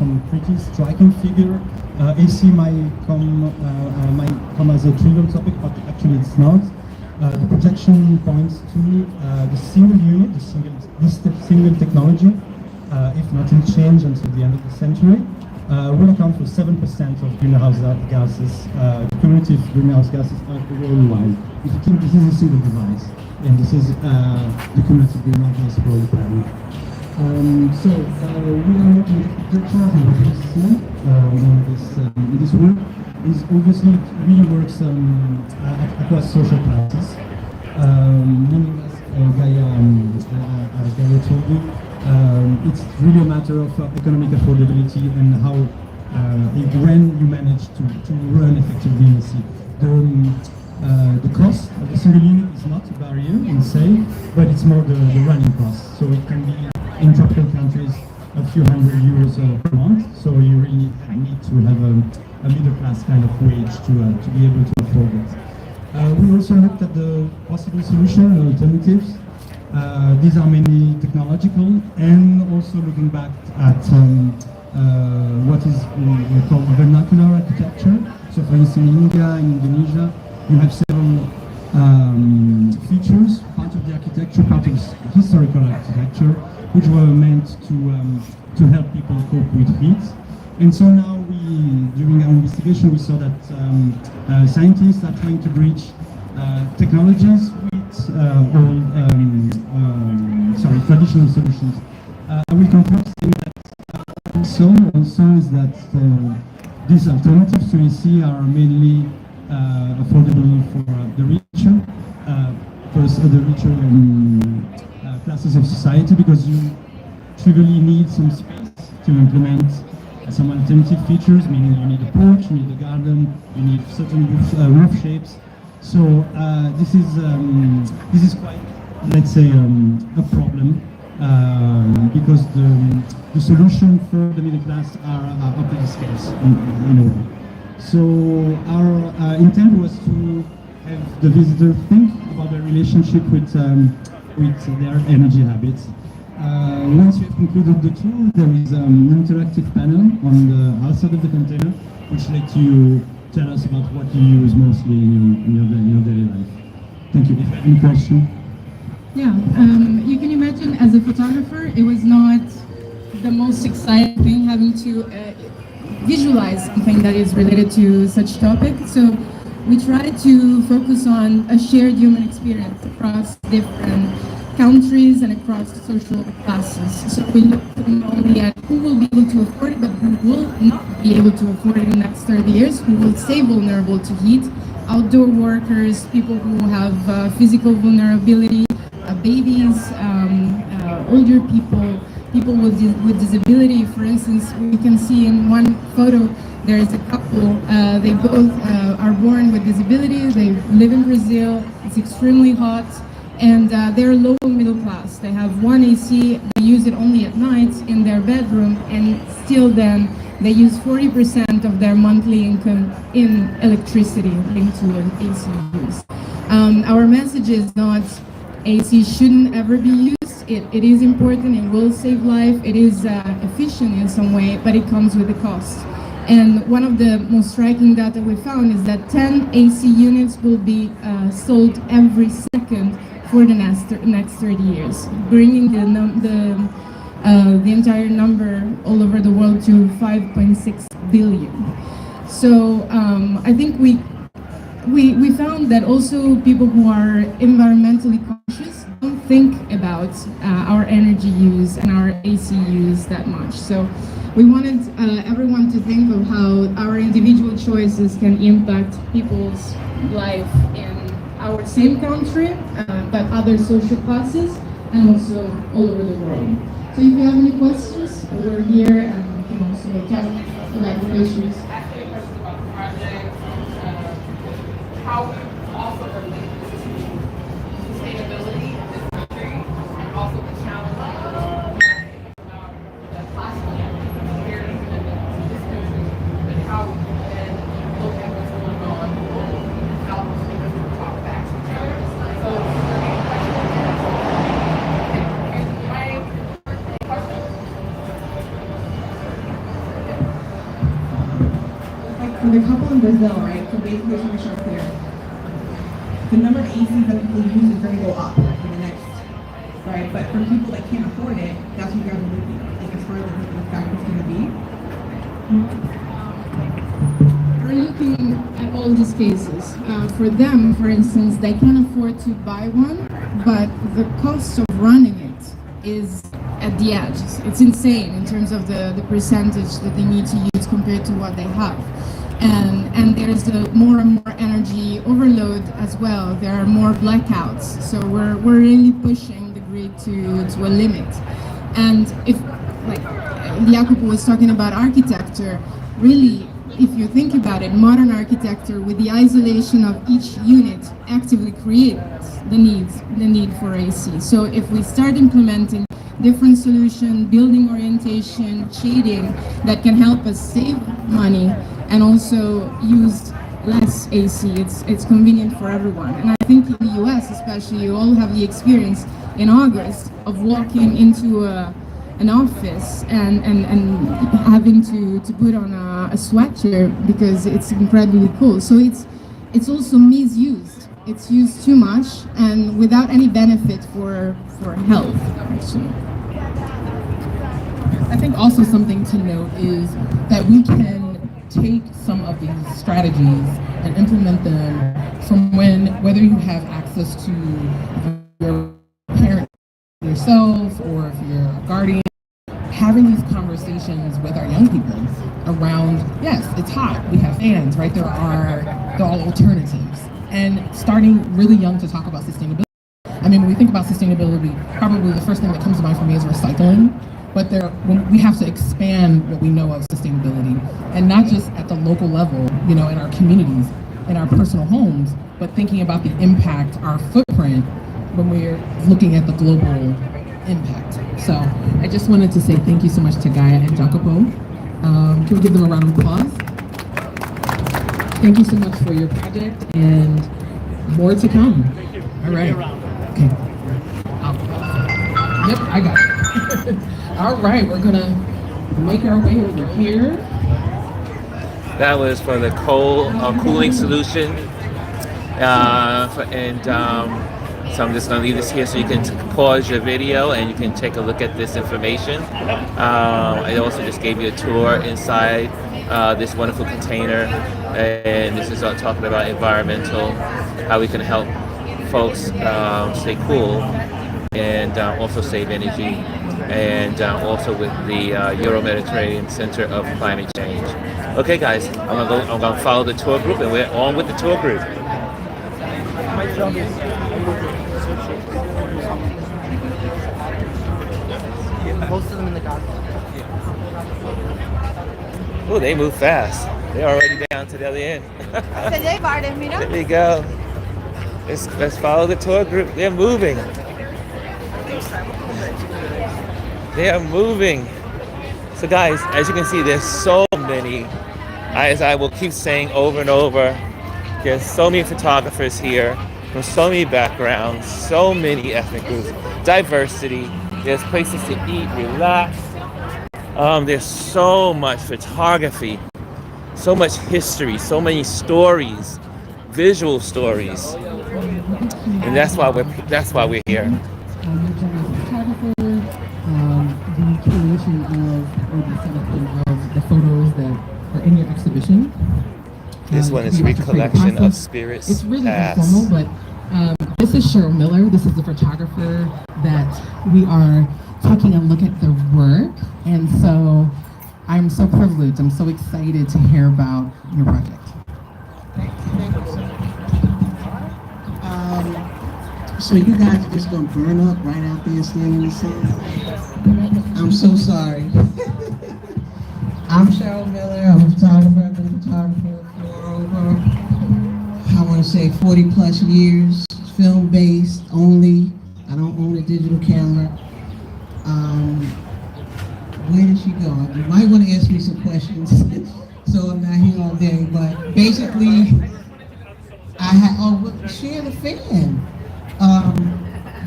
some pretty striking figure. AC might come as a trivial topic, but actually it's not. The projection points to the single unit, this single technology, if nothing changed until the end of the century, will account for 7% of greenhouse gases, cumulative greenhouse gases worldwide. If you think this is a single device, and this is the cumulative greenhouse gas for the planet. We are looking at the projection and what you see in this work is obviously it really works across social classes. Meaning, as Gaia told you, it's really a matter of economic affordability and how when you manage to run effectively in the sea. The cost of the single unit is not a barrier in say, but it's more the running cost. So it can be in tropical countries a few €100 per month. So you really need to have a middle class kind of wage to be able to afford it. We also looked at the possible solution and alternatives. These are mainly technological, and also looking back at what is called vernacular architecture. So for instance, in India and Indonesia, you have several features, part of the architecture, part of historical architecture, which were meant to help people cope with heat. And so now during our investigation, we saw that scientists are trying to bridge technologies with traditional solutions. I will conclude saying that also is that these alternatives to AC are mainly affordable for the richer, the richer classes of society, because you trivially need some space to implement some alternative features, meaning you need a porch, you need a garden, you need certain roof shapes. So this is quite, let's say, a problem because the solution for the middle class are pretty scarce in a way. So our intent was to have the visitor think about their relationship with their energy habits. Once you have concluded the tour, there is an interactive panel on the outside of the container, which lets you tell us about what you use mostly in your daily life. Thank you. If you have any question? Yeah, you can imagine as a photographer, it was not the most exciting thing having to visualize something that is related to such topic. So we tried to focus on a shared human experience across different countries and across social classes. So we looked not only at who will be able to afford it, but who will not be able to afford it in the next 30 years, who will stay vulnerable to heat, outdoor workers, people who have physical vulnerability, babies, older people with disability. For instance, we can see in one photo, there is a couple, they both are born with disability, they live in Brazil, it's extremely hot, and they're low middle class. They have one AC, they use it only at night in their bedroom, and still then they use 40% of their monthly income in electricity linked to an AC use. Our message is not AC shouldn't ever be used. It is important, it will save life, it is efficient in some way, but it comes with a cost. And one of the most striking data we found is that 10 AC units will be sold every second for the next 30 years, bringing the entire number all over the world to 5.6 billion. So I think we found that also people who are environmentally conscious don't think about our energy use and our AC use that much. So we wanted everyone to think of how our individual choices can impact people's life in our same country, but other social classes, and also all over the world. So if you have any questions, we're here, and you can also talk about issues. Actually, a question about the project, how we also relate to sustainability in this country, and also the challenge of the plastic here in this country, and how we can look at what's going on and how we talk back to each other. So, my question. for the couple in Brazil, right? So basically, just to make sure it's clear, the number of ACs that people use is going to go up in the next, right? But for people that can't afford it, that's what you guys are looking at, like as far as what the fact is going to be. We're looking at all these cases. For them, for instance, they can afford to buy one, but the cost of running it is at the edge. It's insane in terms of the percentage that they need to use compared to what they have. And there's more and more energy overload as well. There are more blackouts. So we're really pushing the grid to a limit. And if, like Jacopo was talking about architecture, really, if you think about it, modern architecture with the isolation of each unit actively creates the need for AC. So if we start implementing different solution, building orientation, shading that can help us save money and also use less AC, it's convenient for everyone. And I think in the US especially, you all have the experience in August of walking into an office and having to put on a sweatshirt because it's incredibly cool. So it's also misused. It's used too much and without any benefit for health, actually. I think also something to note is that we can take some of these strategies and implement them from whether you have access to your parent yourself or if you're a guardian, having these conversations with our young people around, yes, it's hot, we have fans, right? There are all alternatives. And starting really young to talk about sustainability. I mean, when we think about sustainability, probably the first thing that comes to mind for me is recycling. But we have to expand what we know of sustainability, and not just at the local level, in our communities, in our personal homes, but thinking about the impact, our footprint, when we're looking at the global impact. So I just wanted to say thank you so much to Gaia and Jacopo. Can we give them a round of applause? Thank you so much for your project, and more to come. Thank you. All right. Okay. Yep, I got it. All right, we're gonna make our way over here. That was for the cooling solution, so I'm just gonna leave this here so you can pause your video and you can take a look at this information. I also just gave you a tour inside this wonderful container, and this is talking about environmental, how we can help folks stay cool and also save energy, and also with the Euro-Mediterranean Center of Climate Change. Okay guys, I'm gonna follow the tour group, and we're on with the tour group. Most of them in the dark. Oh, they move fast. They're already down to the other end. There we go. Let's follow the tour group. They're moving. They are moving. So guys, as you can see, there's so many, as I will keep saying over and over, there's so many photographers here from so many backgrounds, so many ethnic groups, diversity. There's places to eat, relax. There's so much photography, so much history, so many stories, visual stories, and that's why we're here. The curation or the selection of the photos that are in your exhibition. This one is Recollection of Spirits It's really Past. informal, but this is Cheryl Miller. This is the photographer that we are taking a look at their work. And so I'm so privileged. I'm so excited to hear about your project. So you guys are just gonna burn up right out there standing in the sun? I'm so sorry. I'm Cheryl Miller. I'm a photographer. I've been a photographer for over, I want to say 40 plus years. Film based only. I don't own a digital camera. Where did she go? You might want to ask me some questions so I'm not here all day. But basically, share the fan.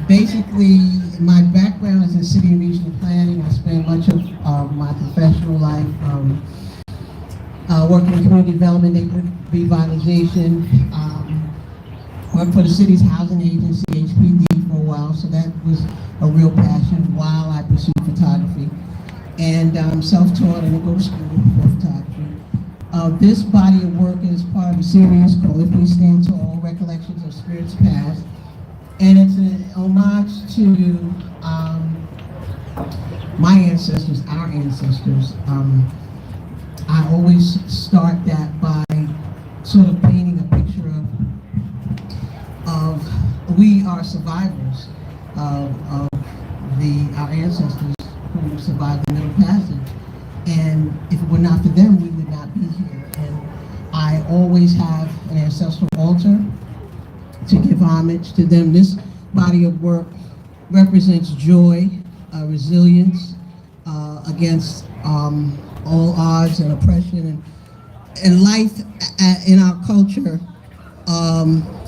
Basically, my background is in city and regional planning. I spent much of my professional life worked in community development, neighborhood revitalization, worked for the city's housing agency, HPD, for a while, so that was a real passion while I pursued photography. And self-taught and go to school for photography. This body of work is part of a series called If We Stand Tall, Recollections of Spirits Past. And it's an homage to my ancestors, our ancestors. I always start that by sort of painting a picture of we are survivors of our ancestors who survived the Middle Passage. And if it were not for them, we would not be here. And I always have an ancestral altar to give homage to them. This body of work represents joy, resilience against all odds and oppression and life in our culture,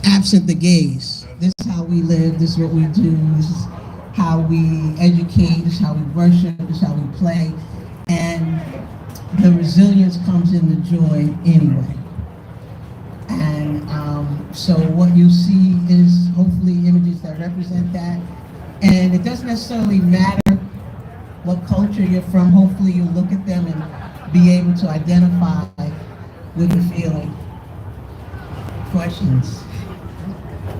absent the gaze. This is how we live, this is what we do, this is how we educate, this is how we worship, this is how we play, and the resilience comes in the joy anyway. And so what you see is hopefully images that represent that. And it doesn't necessarily matter what culture you're from. Hopefully you look at them and be able to identify with the feeling. Questions?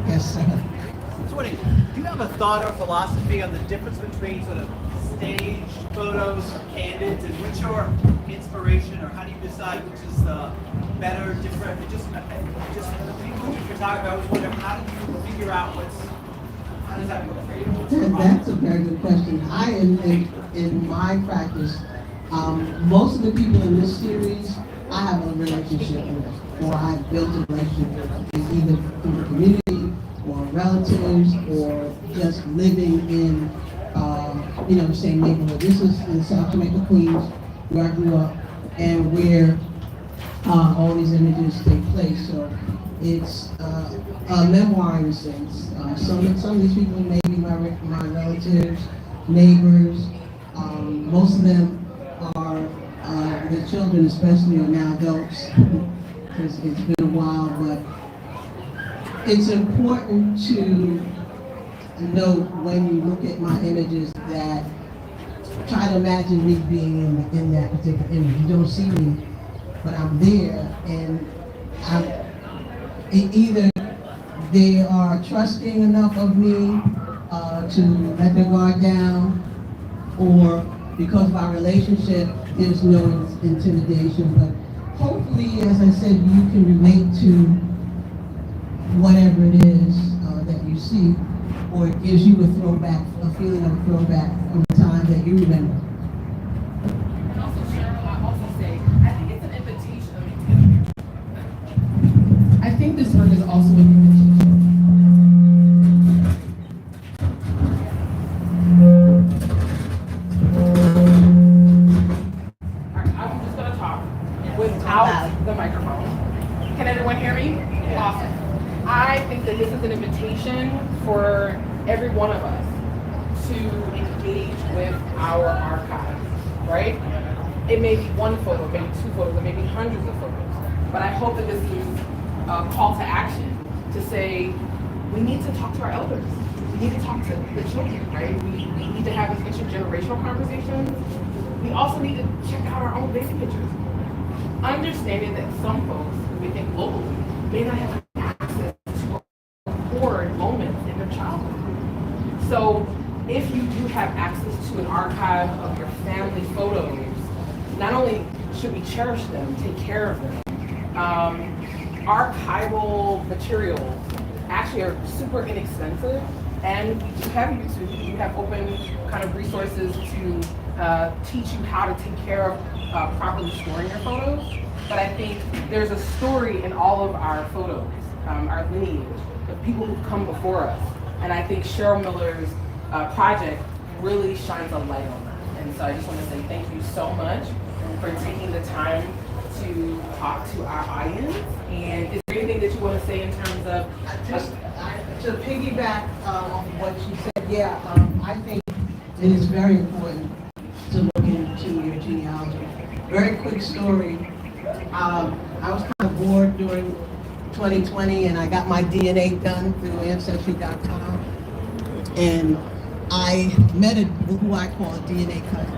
Yes, sir. Do you have a thought or philosophy on the difference between sort of staged photos or candids, and which are inspiration, or how do you decide which is better, different? Just people who photography, I was wondering, how do you figure out how does that work for you? That's a very good question. In my practice, most of the people in this series, I have a relationship with, or I've built a relationship with, either through the community, or relatives, or just living in, the same neighborhood. This is in South Jamaica, Queens, where I grew up, and where all these images take place. So it's a memoir in a sense. Some of these people may be my relatives, neighbors. Most of them are the children, especially, are now adults, because it's been a while. But it's important to note when you look at my images that try to imagine me being in that particular image. You don't see me, but I'm there, and either they are trusting enough of me to let their guard down, or because of our relationship, there's no intimidation. But hopefully, as I said, you can relate to whatever it is that you see, or it gives you a throwback, a feeling of a throwback of the time that you remember. And also, Cheryl, I also say, I think it's an invitation. I think this work is also an invitation. I'm just going to talk without the microphone. Can everyone hear me? Awesome. I think that this is an invitation for every one of us to engage with our archives, right? It may be one photo, maybe two photos, or maybe hundreds of photos. But I hope that this is a call to action to say, we need to talk to our elders. We need to talk to the children, right? We need to have these intergenerational conversations. We also need to check out our own baby pictures. Understanding that some folks, we think globally, may not have access to record moments in their childhood. So if you do have access to an archive of your family photos, not only should we cherish them, take care of them, archival materials actually are super inexpensive, and we do have YouTube, we have open kind of resources to teach you how to take care of properly storing your photos. But I think there's a story in all of our photos, our lineage, the people who've come before us. And I think Cheryl Miller's project really shines a light on that. And so I just want to say thank you so much for taking the time to talk to our audience. And is there anything that you want to say in terms of... To piggyback on what she said, I think it is very important to look into your genealogy. Very quick story. I was kind of bored during 2020 and I got my DNA done through Ancestry.com. And I met who I call a DNA cousin.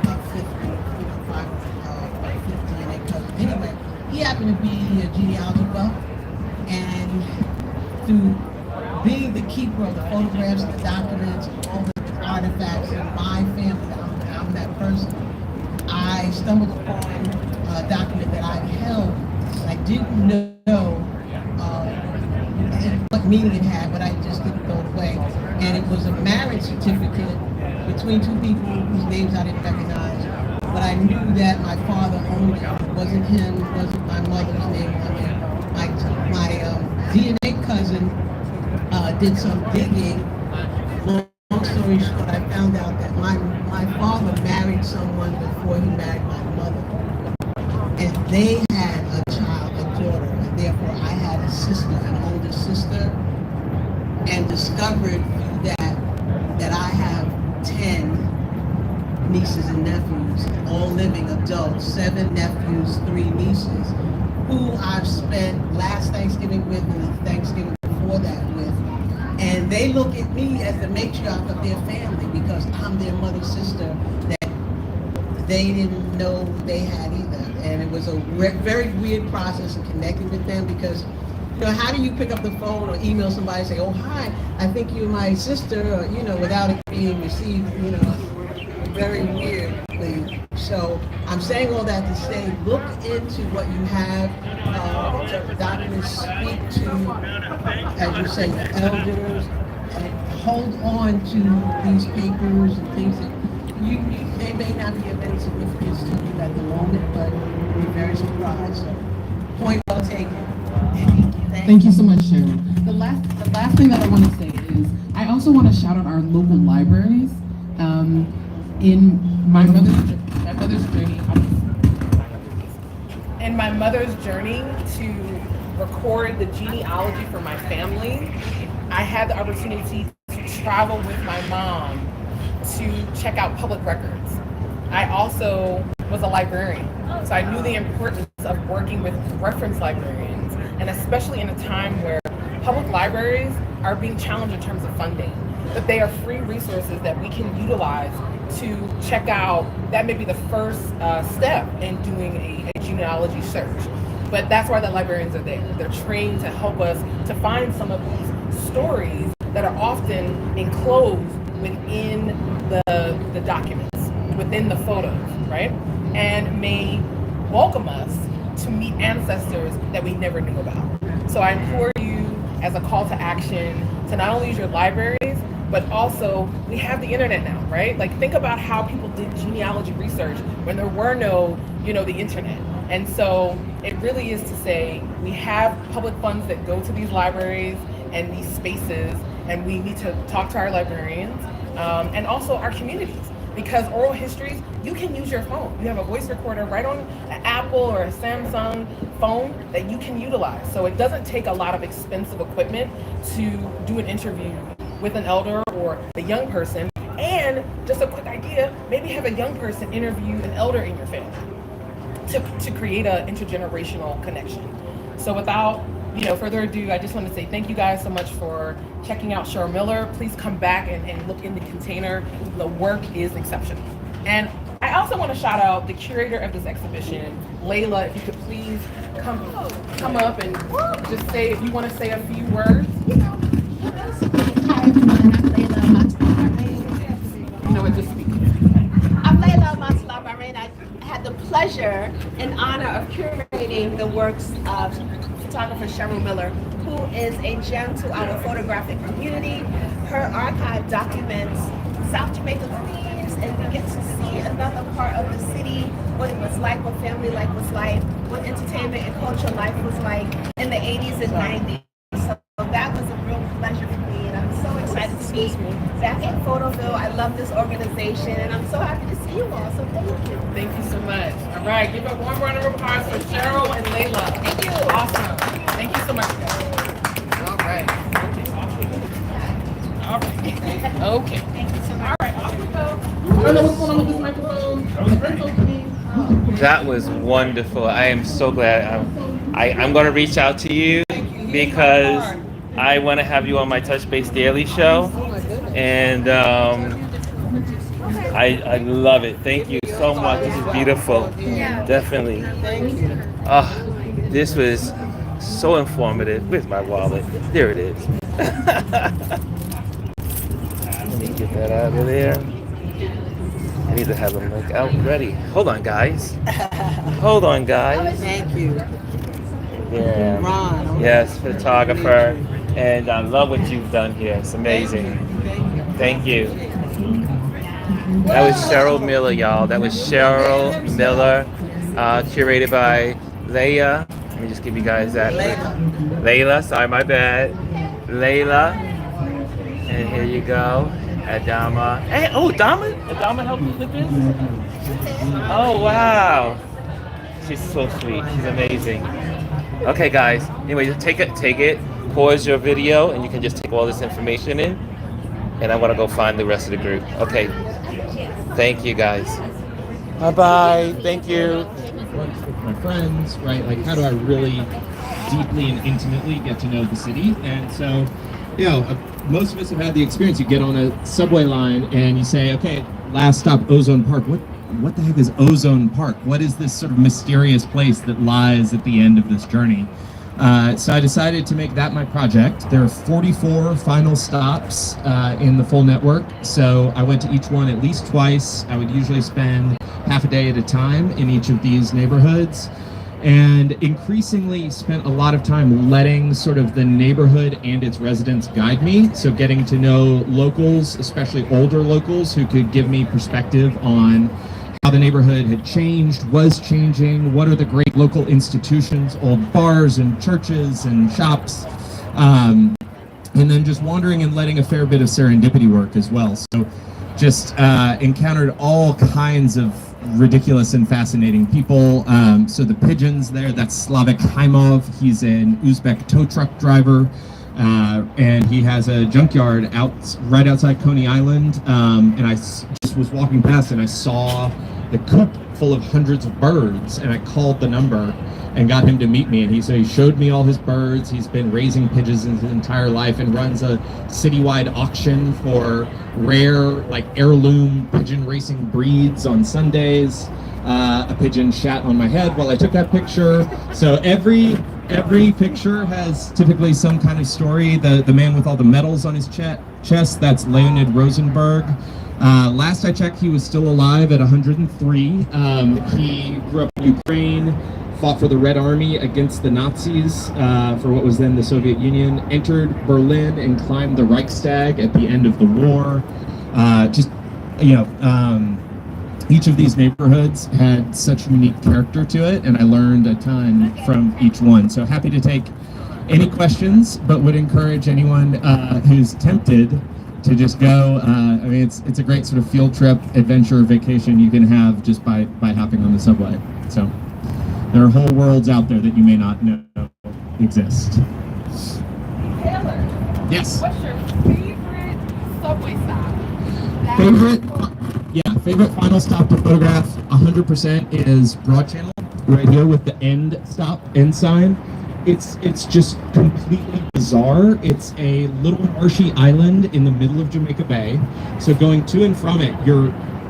About 50, fifth DNA cousin. Anyway, he happened to be a genealogy buff. And through being the keeper of the photographs and the documents and all the artifacts in my family, I'm that person. I stumbled upon a document that I held. I didn't know what meaning it had, but I just didn't throw it away. And it was a marriage certificate between two people whose names I didn't recognize. But I knew that my father owned it. It wasn't him, it wasn't my mother's name on it. My DNA cousin did some digging. Long story short, I found out that my father married someone before he married my mother. And they had a child, a daughter, and therefore I had a sister, an older sister, and discovered through that I have 10 nieces and nephews, all living adults, 7 nephews, 3 nieces, who I've spent last Thanksgiving with and the Thanksgiving before that with. And they look at me as the matriarch of their family because I'm their mother's sister that they didn't know they had either. And it was a very weird process of connecting with them because, how do you pick up the phone or email somebody and say, oh, hi, I think you're my sister, or, without it being received, very weirdly. So I'm saying all that to say, look into what you have. The documents speak to, as you say, the elders, and hold on to these papers and things that they may not be of any significance to you at the moment, but you'll be very surprised. So, point well taken. Thank you so much, Cheryl. The last thing that I want to say is I also want to shout out our local libraries. In my mother's journey to record the genealogy for my family, I had the opportunity to travel with my mom to check out public records. I also was a librarian, so I knew the importance of working with reference librarians, and especially in a time where public libraries are being challenged in terms of funding, but they are free resources that we can utilize to check out. That may be the first step in doing a genealogy search, but that's why the librarians are there. They're trained to help us to find some of these stories that are often enclosed within the documents, within the photos, right? And may welcome us to meet ancestors that we never knew about. So I implore you as a call to action to not only use your libraries, but also we have the internet now, right? Like think about how people did genealogy research when there were no, the internet. And so it really is to say we have public funds that go to these libraries and these spaces, and we need to talk to our librarians and also our communities. Because oral histories, you can use your phone. You have a voice recorder right on an Apple or a Samsung phone that you can utilize. So it doesn't take a lot of expensive equipment to do an interview with an elder or a young person. And just a quick idea, maybe have a young person interview an elder in your family to create an intergenerational connection. So without further ado, I just want to say thank you guys so much for checking out Cheryl Miller. Please come back and look in the container. The work is exceptional. And I also want to shout out the curator of this exhibition, Layla. If you could please come up and just say, if you want to say a few words. Hi everyone, I'm Layla Matla-Bahrain. Just speak. I'm Layla Matla-Bahrain. I had the pleasure and honor of curating the works of photographer Cheryl Miller, who is a gem to our photographic community. Her archive documents South Jamaica Queens, and we get to see another part of the city, what it was like, what family life was like, what entertainment and culture life was like in the 80s and 90s. So that was a real pleasure for me, and I'm so excited to be back in Photoville. I love this organization, and I'm so happy to see you all, so thank you. Thank you so much. All right, give a warm round of applause for Cheryl and Layla. Thank you. Awesome. Thank you so much, guys. All right. Okay. Thank you so much. All right, off we go. I don't know what's going on with this microphone. It's okay. That was wonderful. I am so glad. I'm going to reach out to you because I want to have you on my Touch Base Daily show. And I love it. Thank you so much. This is beautiful. Definitely. Oh, this was so informative. Where's my wallet? There it is. Let me get that out of there. I need to have them like out ready. Hold on, guys. Hold on, guys. Thank you. Yeah. Ron. Yes, photographer. And I love what you've done here. It's amazing. Thank you. That was Cheryl Miller, y'all. That was Cheryl Miller, curated by Leia. Let me just give you guys that. Layla, sorry, my bad. Layla. And here you go. Adama. Hey, oh, Adama helped you with this? Oh, wow. She's so sweet. She's amazing. Okay, guys. Anyway, take it. Pause your video, and you can just take all this information in. And I want to go find the rest of the group. Okay. Thank you, guys. Bye-bye. Thank you. With my friends, right? Like, how do I really deeply and intimately get to know the city? And so, you know, most of us have had the experience. You get on a subway line and you say, okay, last stop, Ozone Park. What the heck is Ozone Park? What is this sort of mysterious place that lies at the end of this journey? So I decided to make that my project. There are 44 final stops in the full network. So I went to each one at least twice. I would usually spend half a day at a time in each of these neighborhoods, and increasingly spent a lot of time letting sort of the neighborhood and its residents guide me. So getting to know locals, especially older locals, who could give me perspective on how the neighborhood had changed, was changing, what are the great local institutions, old bars and churches and shops, and then just wandering and letting a fair bit of serendipity work as well. So just encountered all kinds of ridiculous and fascinating people. So the pigeons there, that's Slavik Haimov. He's an Uzbek tow truck driver. And he has a junkyard right outside Coney Island. And I just was walking past and I saw the coop full of hundreds of birds, and I called the number and got him to meet me. And he showed me all his birds. He's been raising pigeons his entire life and runs a citywide auction for rare, like heirloom pigeon racing breeds on Sundays. A pigeon shat on my head while I took that picture. So every picture has typically some kind of story. The man with all the medals on his chest, that's Leonid Rosenberg. Last I checked, he was still alive at 103. He grew up in Ukraine, fought for the Red Army against the Nazis for what was then the Soviet Union, entered Berlin and climbed the Reichstag at the end of the war. Each of these neighborhoods had such unique character to it, and I learned a ton from each one. So happy to take any questions, but would encourage anyone who's tempted to just go. I mean, it's a great sort of field trip, adventure, vacation you can have just by hopping on the subway. So there are whole worlds out there that you may not know exist. Taylor. Yes. What's your favorite subway stop? Favorite final stop to photograph 100% is Broad Channel, right here with the end sign. It's just completely bizarre. It's a little marshy island in the middle of Jamaica Bay. So going to and from it,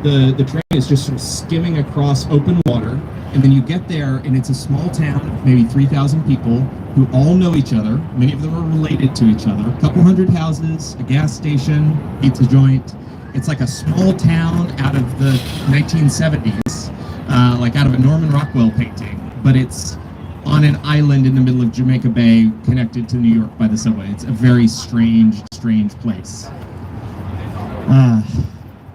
the train is just sort of skimming across open water, and then you get there and it's a small town, maybe 3,000 people who all know each other. Many of them are related to each other. A couple hundred houses, a gas station, pizza joint. It's like a small town out of the 1970s, like out of a Norman Rockwell painting, but it's on an island in the middle of Jamaica Bay connected to New York by the subway. It's a very strange place.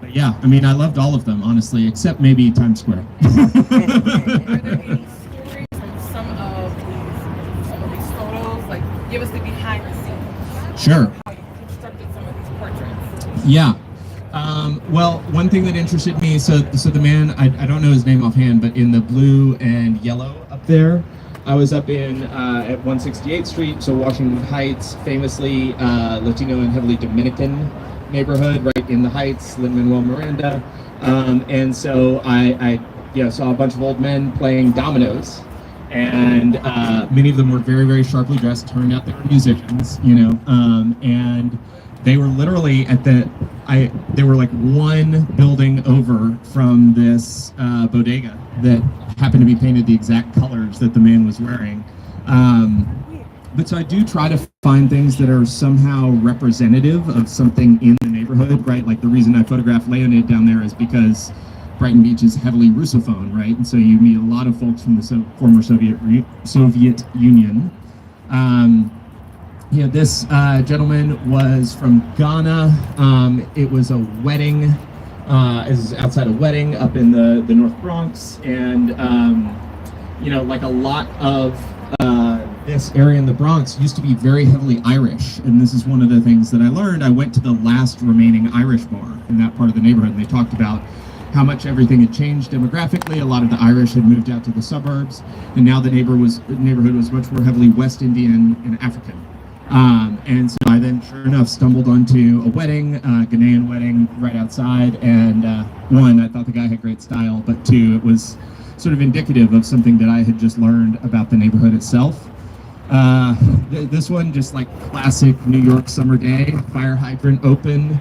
But yeah, I mean, I loved all of them, honestly, except maybe Times Square. Are there any stories from some of these photos? Like, give us the behind the scenes. Sure. How you constructed some of these portraits. Yeah. Well, one thing that interested me, so the man, I don't know his name offhand, but in the blue and yellow up there, I was up in at 168th Street, so Washington Heights, famously Latino and heavily Dominican neighborhood, right in the Heights, Lin-Manuel Miranda, and so I saw a bunch of old men playing dominoes, and many of them were very, very sharply dressed. Turned out they were musicians, and they were literally they were like one building over from this bodega that happened to be painted the exact colors that the man was wearing. But so I do try to find things that are somehow representative of something in the neighborhood, right? Like the reason I photographed Leonid down there is because Brighton Beach is heavily Russophone, right? And so you meet a lot of folks from the former Soviet Union. This gentleman was from Ghana. It was a wedding. It was outside a wedding up in the North Bronx, and like a lot of this area in the Bronx used to be very heavily Irish, and this is one of the things that I learned. I went to the last remaining Irish bar in that part of the neighborhood, and they talked about how much everything had changed demographically. A lot of the Irish had moved out to the suburbs, and now the neighborhood was much more heavily West Indian and African. And so I then, sure enough, stumbled onto a wedding, a Ghanaian wedding right outside, and one, I thought the guy had great style, but two, it was sort of indicative of something that I had just learned about the neighborhood itself. This one, just like classic New York summer day, fire hydrant open,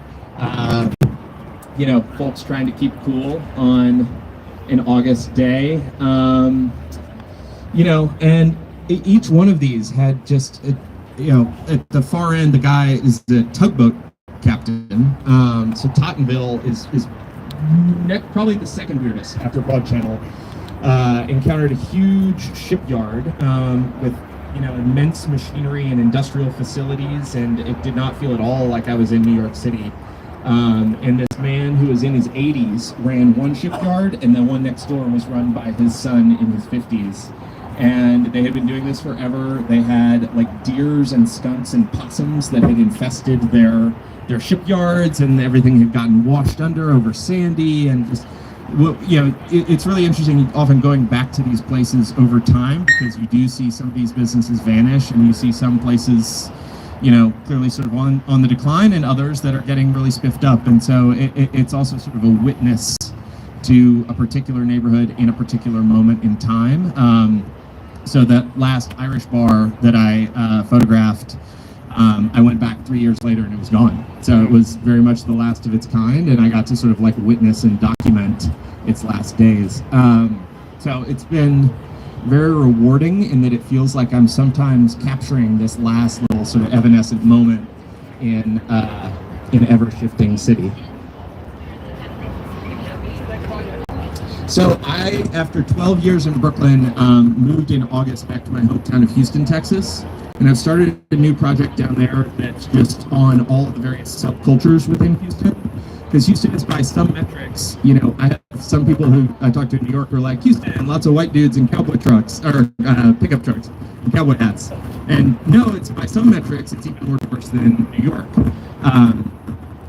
folks trying to keep cool on an August day, and each one of these had just, at the far end, the guy is the tugboat captain, so Tottenville is probably the second weirdest after Broad Channel. Encountered a huge shipyard with immense machinery and industrial facilities, and it did not feel at all like I was in New York City. And this man who was in his 80s ran one shipyard, and the one next door was run by his son in his 50s. And they had been doing this forever. They had like deers and skunks and possums that had infested their shipyards, and everything had gotten washed under over Sandy, and just, it's really interesting often going back to these places over time, because you do see some of these businesses vanish, and you see some places, clearly sort of on the decline, and others that are getting really spiffed up. And so it's also sort of a witness to a particular neighborhood in a particular moment in time. So that last Irish bar that I photographed, I went back 3 years later and it was gone. So it was very much the last of its kind, and I got to sort of like witness and document its last days. So it's been very rewarding in that it feels like I'm sometimes capturing this last little sort of evanescent moment in an ever-shifting city. So I, after 12 years in Brooklyn, moved in August back to my hometown of Houston, Texas. And I've started a new project down there that's just on all of the various subcultures within Houston. Because Houston is, by some metrics, I have some people who I talk to in New York who are like, Houston, lots of white dudes in cowboy trucks, or pickup trucks, and cowboy hats. And no, it's by some metrics, it's even more diverse than New York.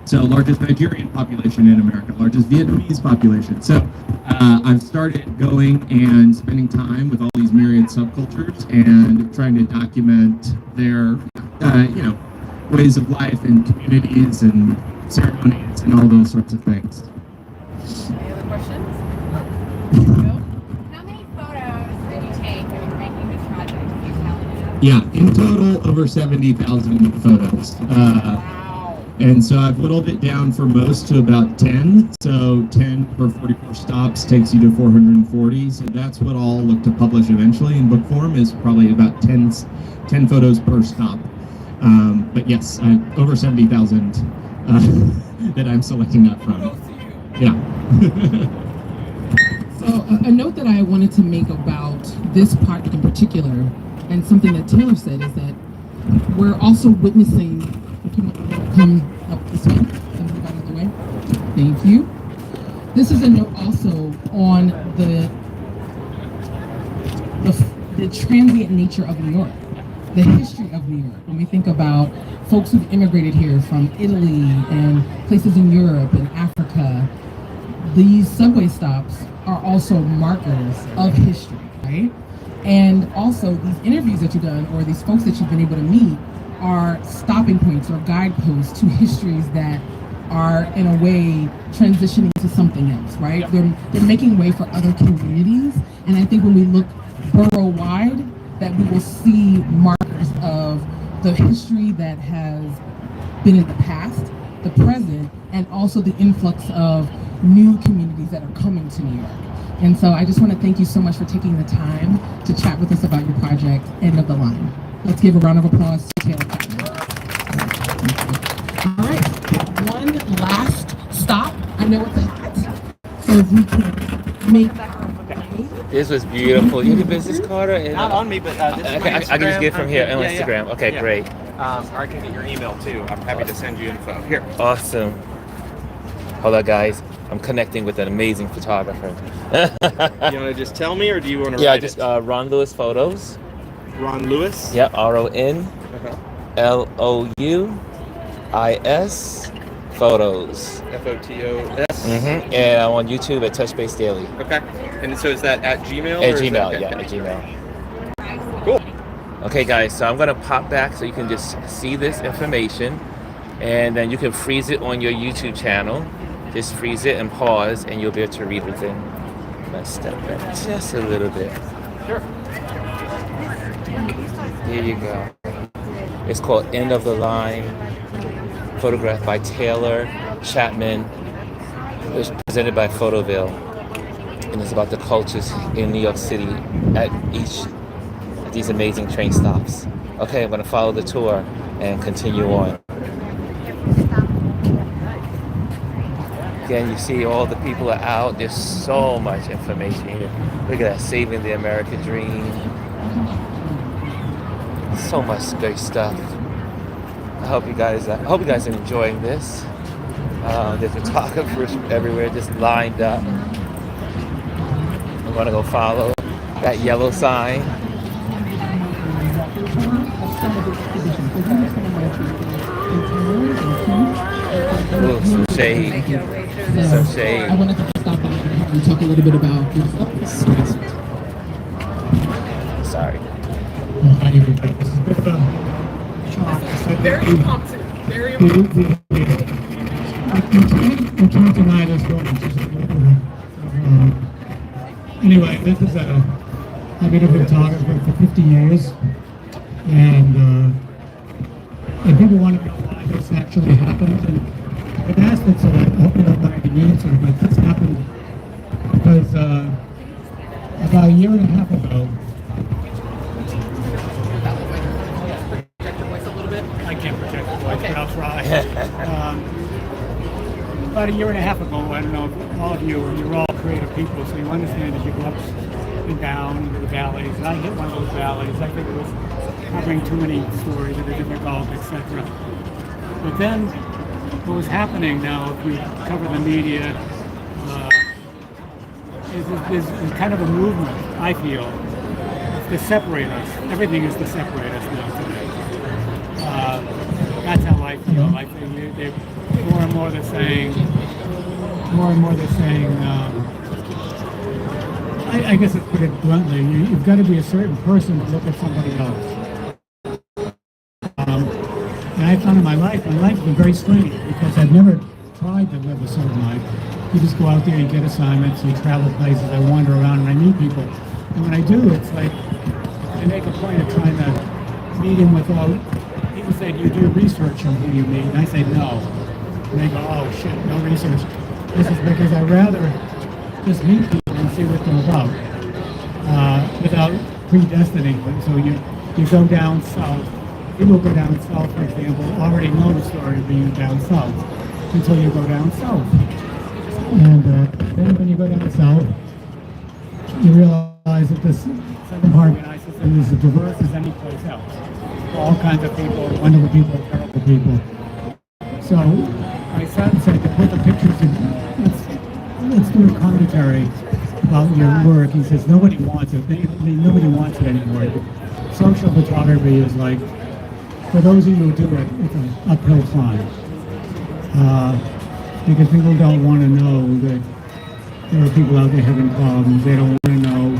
So largest Nigerian population in America, largest Vietnamese population. So I've started going and spending time with all these myriad subcultures and trying to document their, ways of life and communities and ceremonies and all those sorts of things. Any other questions? How many photos did you take when you were making this project? Can you tell me? Yeah, in total, over 70,000 photos. Wow. And so I've whittled it down for most to about 10. So 10 per 44 stops takes you to 440. So that's what I'll look to publish eventually in book form, is probably about 10 photos per stop. But yes, over 70,000 that I'm selecting that from. Yeah. So a note that I wanted to make about this project in particular, and something that Taylor said, is that we're also witnessing. Come up this way. Move out of the way. Thank you. This is a note also on the transient nature of New York, the history of New York. When we think about folks who've immigrated here from Italy and places in Europe and Africa, these subway stops are also markers of history, right? And also these interviews that you've done, or these folks that you've been able to meet, are stopping points or guideposts to histories that are in a way transitioning to something else, right? They're making way for other communities, and I think when we look borough-wide, that we will see markers of the history that has been in the past, the present, and also the influx of new communities that are coming to New York. And so I just want to thank you so much for taking the time to chat with us about your project, End of the Line. Let's give a round of applause to Taylor Chapman. All right, one last stop. I know it's hot, so if we can make that. This was beautiful. You have a business card? Not on me, but this is my I can just get from here on Yeah, Instagram. yeah. Okay, Yeah. great. Or I can get your email too. I'm happy to send you info. Here. Awesome. Hold on, guys. I'm connecting with an amazing photographer. You want to just tell me, or do you want to Yeah, write just it? Ron Lewis Photos. Ron Lewis? Yeah, RONLOUIS Photos. FOTOS? And I'm on YouTube at Touchbase Daily. Okay. And so is that at Gmail? At or is Gmail, that- yeah, at Gmail. Cool. Okay, guys, so I'm going to pop back so you can just see this information, and then you can freeze it on your YouTube channel. Just freeze it and pause, and you'll be able to read within. Let's step back just a little bit. Sure. There you go. It's called End of the Line, photographed by Taylor Chapman. It was presented by Photoville, and it's about the cultures in New York City at each of these amazing train stops. Okay, I'm going to follow the tour and continue on. Again, you see all the people are out. There's so much information here. Look at that, saving the American dream. So much great stuff. I hope you guys are enjoying this. There's photographers everywhere just lined up. I'm gonna go follow that yellow sign. Ooh, some shade. Some shade. I wanted to stop by and talk a little bit about your focus. Sorry. Hi, everybody. This is a bit of a shock. Very impromptu. Very impromptu. We can't deny this one. Anyway, this is I've been a photographer for 50 years, and people want to know why this actually happened. And I've asked it, so I hope you don't mind the answer, but this happened because about a year and a half ago, I can't project the voice, but I'll try. About a year and a half ago, I don't know if all of you're all creative people, so you understand that you go up and down into the valleys. And I hit one of those valleys. I think it was covering too many stories that are difficult, etc. But then, what was happening now, if we cover the media, is kind of a movement, I feel, to separate us. Everything is to separate us now today. That's how I feel. I think they more and more they're saying, I guess to put it bluntly, you've got to be a certain person to look at somebody else. And I found in my life's been very strange because I've never tried to live a certain life. You just go out there, you get assignments, you travel places, I wander around and I meet people. And when I do, it's like, I make a point of trying to meet them without, people say, do you do research on who you meet? And I say, no. And they go, oh shit, no research. This is because I'd rather just meet people and see what they're about, without predestining them. So you go down south. People go down south, for example, already know the story of being down south until you go down south. And then when you go down south, you realize that this southern part of the United States is as diverse as any place else. All kinds of people, wonderful people, terrible people. So my son said to put the pictures in, let's do a commentary about your work. He says nobody wants it. Nobody wants it anymore. Social photography is like, for those of you who do it, it's an uphill climb. Because people don't want to know that there are people out there having problems. They don't want to know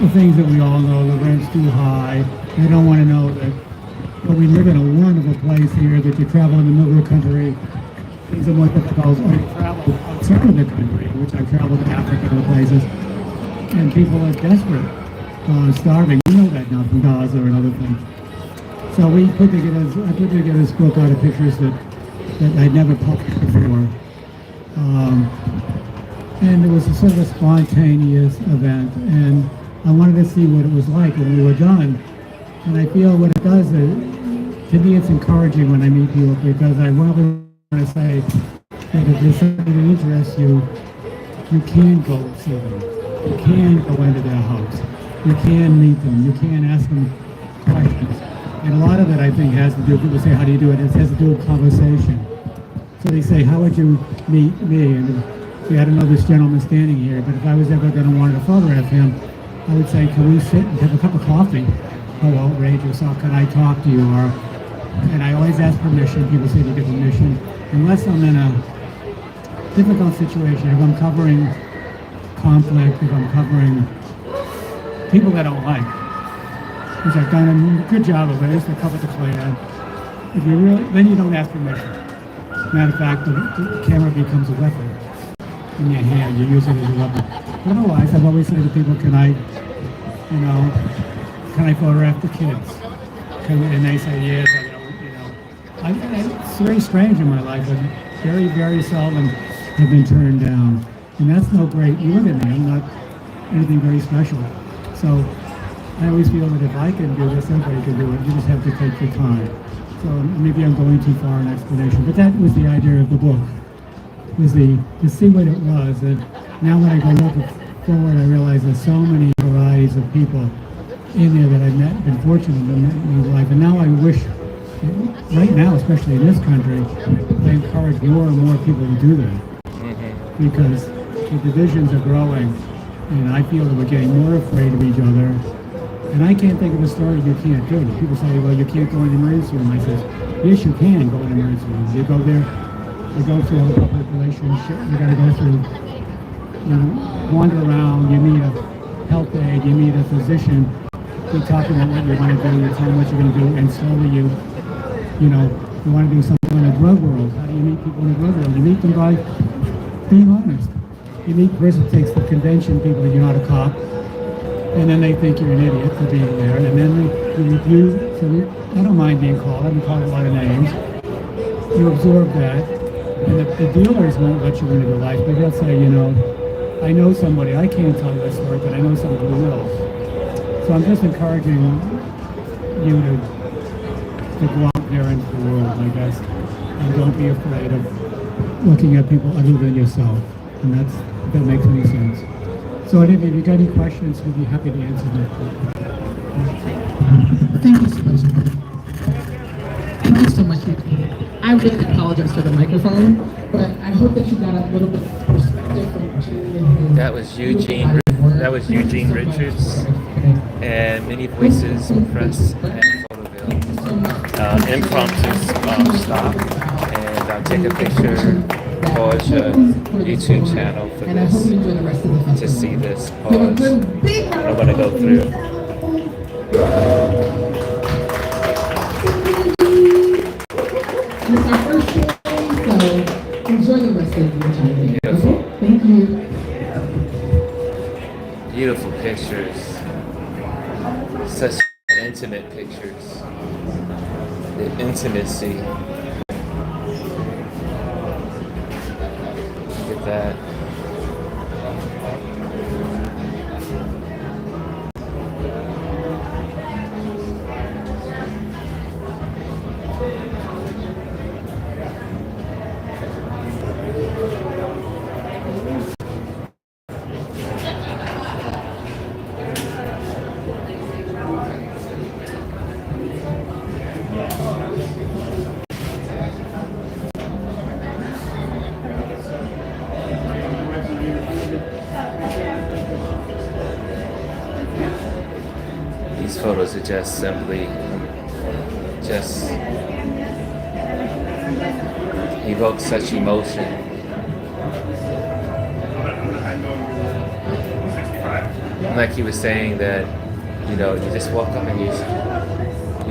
the things that we all know, the rent's too high. They don't want to know that But we live in a wonderful place here that you travel in the middle of the country. Things are more difficult when you travel outside of the country, which I've traveled to Africa and other places, and people are desperate, starving. You know that now from Gaza and other things. So I put together this book out of pictures that I'd never published before. And it was a sort of a spontaneous event, and I wanted to see what it was like when we were done. And I feel what it does is, to me, it's encouraging when I meet people, because I really want to say that if there's something that interests you, you can go see them. You can go into their house. You can meet them. You can ask them questions. And a lot of it, I think, has to do, people say, how do you do it? It has to do with conversation. So they say, how would you meet me? And see, I don't know this gentleman standing here, but if I was ever going to want to photograph him, I would say, can we sit and have a cup of coffee? How outrageous, how can I talk to you? And I always ask permission. People say to get permission. Unless I'm in a difficult situation, if I'm covering conflict, if I'm covering people that I don't like, which I've done a good job of. I used to cover the clan. If you really, then you don't ask permission. Matter of fact, the camera becomes a weapon in your hand. You use it as a weapon. But otherwise, I've always said to people, can I photograph the kids? And they say yes. It's very strange in my life, but very, very seldom have been turned down. And that's no great limit in me. I'm not anything very special. So I always feel that if I can do this, anybody can do it. You just have to take your time. So maybe I'm going too far in explanation, but that was the idea of the book, was to see what it was. And now when I go looking forward, I realize there's so many varieties of people in there that I've met, been fortunate to meet in my life. And now I wish, right now, especially in this country, I encourage more and more people to do that. Because the divisions are growing, and I feel that we're getting more afraid of each other. And I can't think of a story you can't do. People say, well, you can't go in the emergency room. I say, yes, you can go in the emergency room. You go there, you go through a public relationship, you gotta go through, wander around, you meet a health aide, you meet a physician, you talk about what you're gonna do, you tell them what you're gonna do, and slowly you wanna do something in the drug world. How do you meet people in the drug world? You meet them by being honest. You meet person takes the convention people that you're not a cop, and then they think you're an idiot for being there, and then you refuse. So I don't mind being called. I've been called a lot of names. You absorb that, and the dealers won't let you into their life, but they'll say, I know somebody. I can't tell you that story, but I know somebody who will. So I'm just encouraging you to go out there into the world, I guess, and don't be afraid of looking at people other than yourself, and if that makes any sense. So if you got any questions, we'd be happy to answer them. Thank you so much. Thank you so much, Eugene. I really apologize for the microphone, but I hope that you got a little bit of perspective from Eugene. That was Eugene Richards, and many voices press at Photoville. Impromptu stop, and I'll take a picture. Pause your YouTube channel for this, to see this. Pause. I'm going to go through. It's our first show, so enjoy the rest of your time. Beautiful. Thank you. Beautiful pictures. Such intimate pictures. The intimacy. That photos are just simply evoke such emotion. Like he was saying that, you just walk up and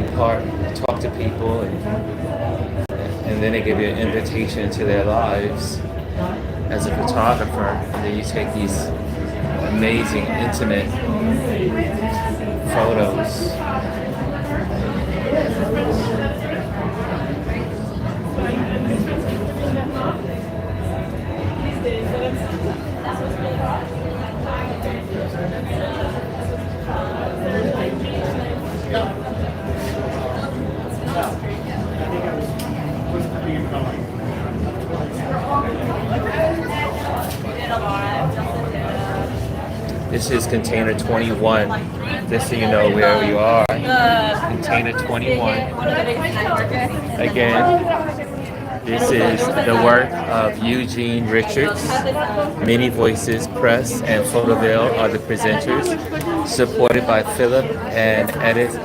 we talk to people, and then they give you an invitation into their lives as a photographer, and then you take these amazing, intimate photos. This is container 21, just so you know where you are. Container 21. Again, this is the work of Eugene Richards. Many Voices Press and Photoville are the presenters, supported by Philip and Edith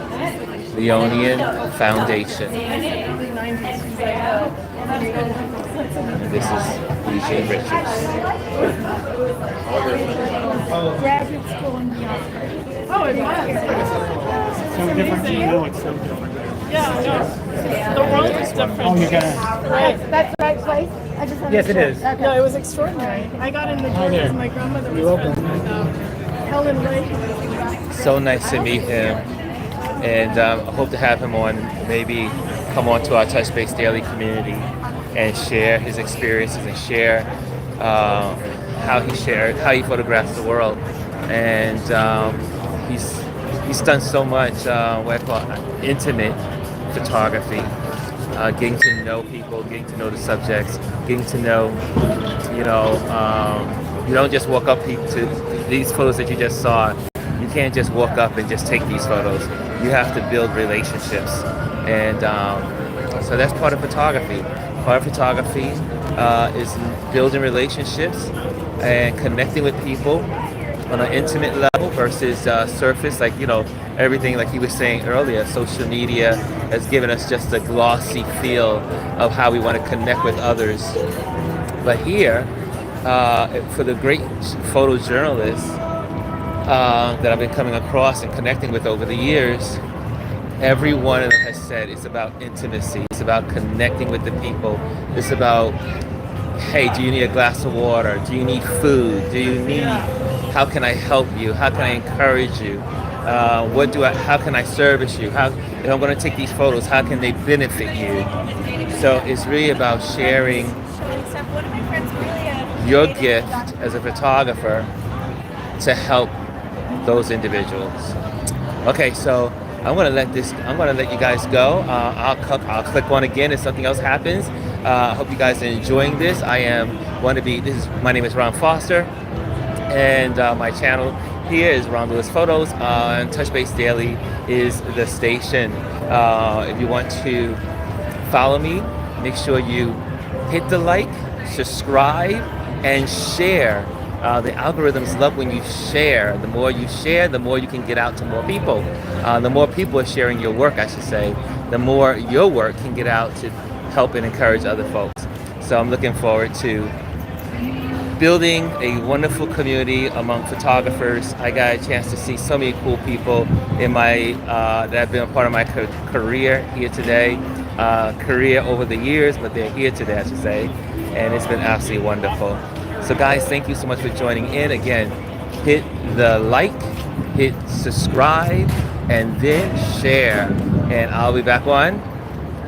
Leonian Foundation. This is Eugene Richards. Graduate school in beyond. Oh, it was. So different, you know it's so different. Yeah, yeah. The world is different. Oh, you gotta. Right. That's the right place? I just Yes, it is. No, it was extraordinary. I got in the door there. because my grandmother was You're friends welcome. with Helen Ray. So nice to meet him, and I hope to have him on, maybe come on to our Touch Base Daily community and share his experiences and share how he photographs the world. And he's done so much what I call intimate photography, getting to know people, getting to know the subjects, getting to know, you don't just walk up to these photos that you just saw. You can't just walk up and just take these photos. You have to build relationships, and so that's part of photography. Part of photography is building relationships and connecting with people on an intimate level versus surface, like everything, like he was saying earlier. Social media has given us just a glossy feel of how we want to connect with others, but here, for the great photojournalists that I've been coming across and connecting with over the years, every one of them has said it's about intimacy. It's about connecting with the people. It's about, hey, do you need a glass of water? Do you need food? How can I help you? How can I encourage you? How can I service you? If I'm going to take these photos, how can they benefit you? So it's really about sharing your gift as a photographer to help those individuals. Okay, so I'm gonna let you guys go. I'll click on again if something else happens. I hope you guys are enjoying this. My name is Ron Foster, and my channel here is Ron Lewis Photos, and Touch Base Daily is the station. If you want to follow me, make sure you hit the like, subscribe, and share. The algorithms love when you share. The more you share, the more you can get out to more people. The more people are sharing your work, I should say, the more your work can get out to help and encourage other folks. So I'm looking forward to building a wonderful community among photographers. I got a chance to see so many cool people in that have been a part of my career here today. Career over the years, but they're here today, I should say. And it's been absolutely wonderful. So guys, thank you so much for joining in. Again, hit the like, hit subscribe, and then share. And I'll be back on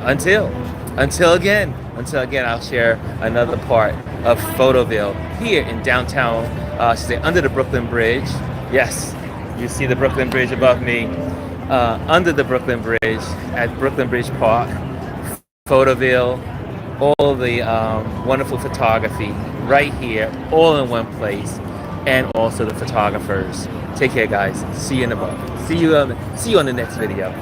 until again, I'll share another part of Photoville here in downtown, under the Brooklyn Bridge. Yes, you see the Brooklyn Bridge above me. Under the Brooklyn Bridge at Brooklyn Bridge Park, Photoville, all the wonderful photography right here, all in one place, and also the photographers. Take care, guys. See you in a moment. See you on the next video.